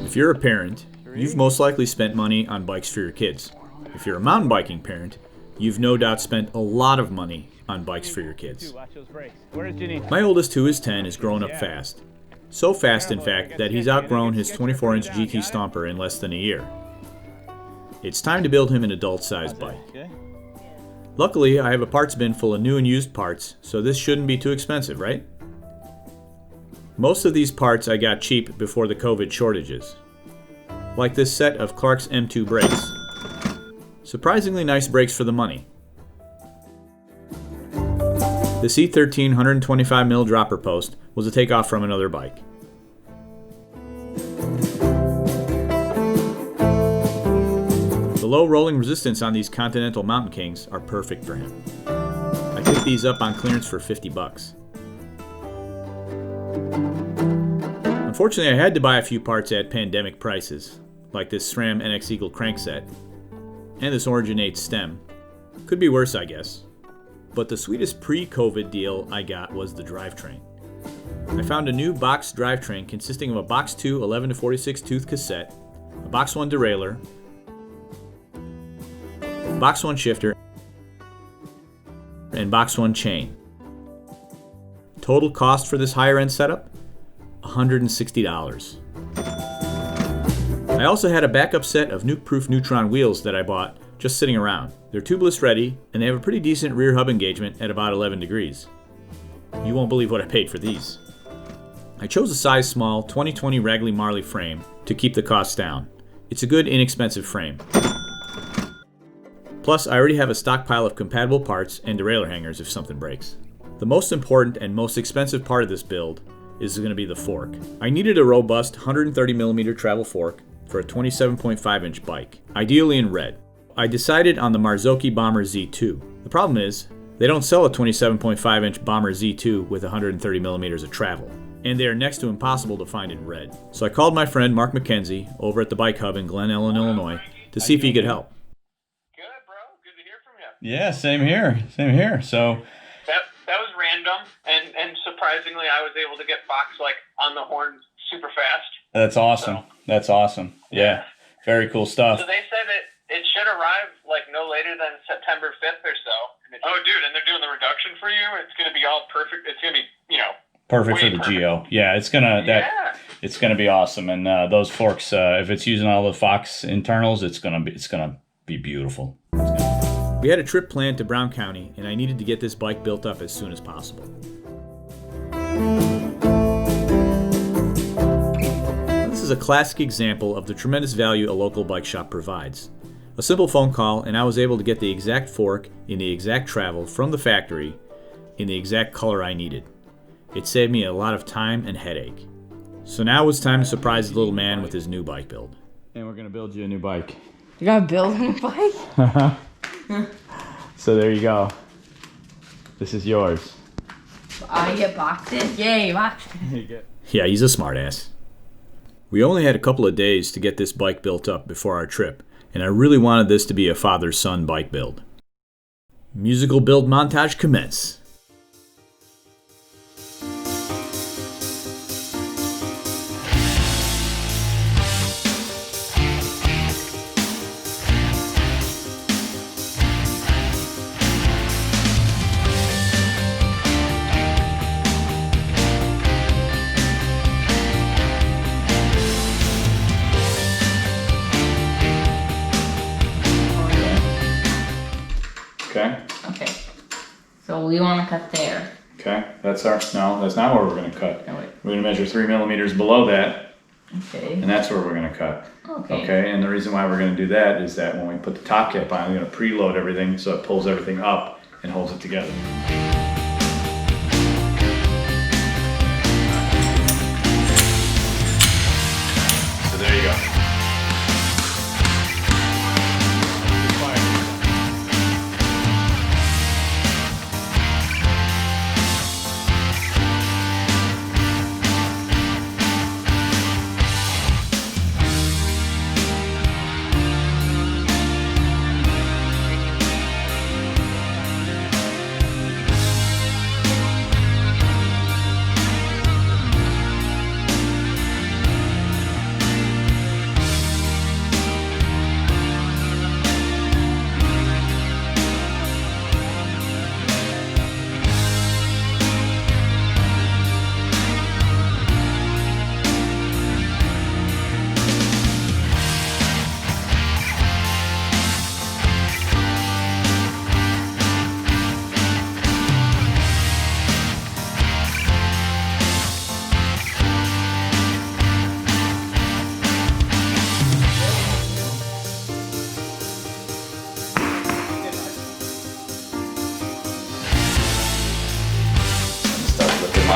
If you're a parent, you've most likely spent money on bikes for your kids. If you're a mountain biking parent, you've no doubt spent a lot of money on bikes for your kids. My oldest, who is 10, is growing up fast. So fast, in fact, that he's outgrown his 24-inch GT Stomper in less than a year. It's time to build him an adult-sized bike. Luckily, I have a parts bin full of new and used parts, so this shouldn't be too expensive, right? Most of these parts I got cheap before the COVID shortages. Like this set of Clark's M2 brakes. Surprisingly nice brakes for the money. The C13 125mm dropper post was a takeoff from another bike. The low rolling resistance on these Continental Mountain Kings are perfect for him. I picked these up on clearance for $50. Unfortunately, I had to buy a few parts at pandemic prices, like this SRAM NX Eagle crankset, and this Originate stem. Could be worse, I guess. But the sweetest pre-COVID deal I got was the drivetrain. I found a new box drivetrain consisting of a Box 2 11-46 tooth cassette, a Box 1 derailleur, Box 1 shifter, and Box 1 chain. Total cost for this higher end setup? $160. I also had a backup set of Nukeproof Neutron wheels that I bought just sitting around. They're tubeless ready, and they have a pretty decent rear hub engagement at about 11 degrees. You won't believe what I paid for these. I chose a size small 2020 Ragley Marley frame to keep the costs down. It's a good, inexpensive frame. Plus, I already have a stockpile of compatible parts and derailleur hangers if something breaks. The most important and most expensive part of this build is going to be the fork. I needed a robust 130mm travel fork for a 27.5-inch bike, ideally in red. I decided on the Marzocchi Bomber Z2. The problem is, they don't sell a 27.5-inch Bomber Z2 with 130mm of travel, and they are next to impossible to find in red. So I called my friend Mark McKenzie over at the Bike Hub in Glen Ellen, Illinois, to see if he could help. Good, bro. Good to hear from you. Yeah, same here. Same here. So that was random, and surprisingly, I was able to get Fox on the horn super fast. That's awesome. So, that's awesome. Yeah, very cool stuff. So they said it should arrive no later than September 5th or so. Oh, dude, and they're doing the reduction for you. It's going to be all perfect. It's going to be, perfect for the perfect. Geo. Yeah, it's gonna be awesome. And those forks, if it's using all the Fox internals, it's gonna be beautiful. We had a trip planned to Brown County, and I needed to get this bike built up as soon as possible. This is a classic example of the tremendous value a local bike shop provides. A simple phone call, and I was able to get the exact fork in the exact travel from the factory in the exact color I needed. It saved me a lot of time and headache. So now it's time to surprise the little man with his new bike build. And we're gonna build you a new bike. You gotta build a new bike? So there you go. This is yours. I get boxes? Yay, boxes. Yeah, he's a smartass. We only had a couple of days to get this bike built up before our trip, and I really wanted this to be a father-son bike build. Musical build montage commence. Okay. So we want to cut there. Okay, that's not where we're going to cut. No, wait. We're going to measure 3 millimeters below that, Okay. and that's where we're going to cut. Okay. Okay, and the reason why we're going to do that is that when we put the top cap on, we're going to preload everything so it pulls everything up and holds it together. So there you go.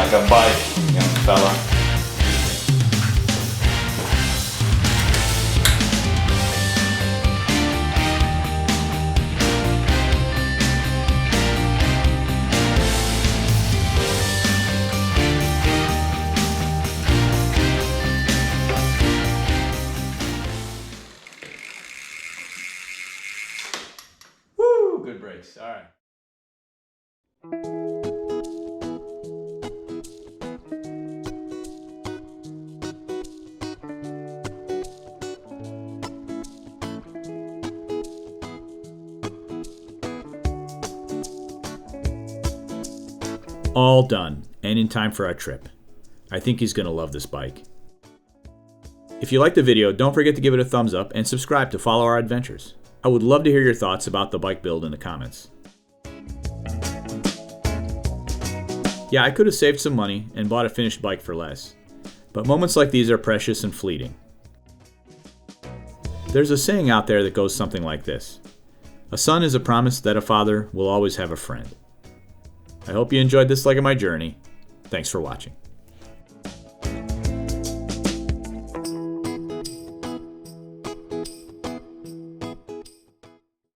like a bike, young fella. Woo! Good brakes. All right. All done, and in time for our trip. I think he's going to love this bike. If you liked the video, don't forget to give it a thumbs up and subscribe to follow our adventures. I would love to hear your thoughts about the bike build in the comments. Yeah, I could have saved some money and bought a finished bike for less, but moments like these are precious and fleeting. There's a saying out there that goes something like this: a son is a promise that a father will always have a friend. I hope you enjoyed this leg of my journey. Thanks for watching.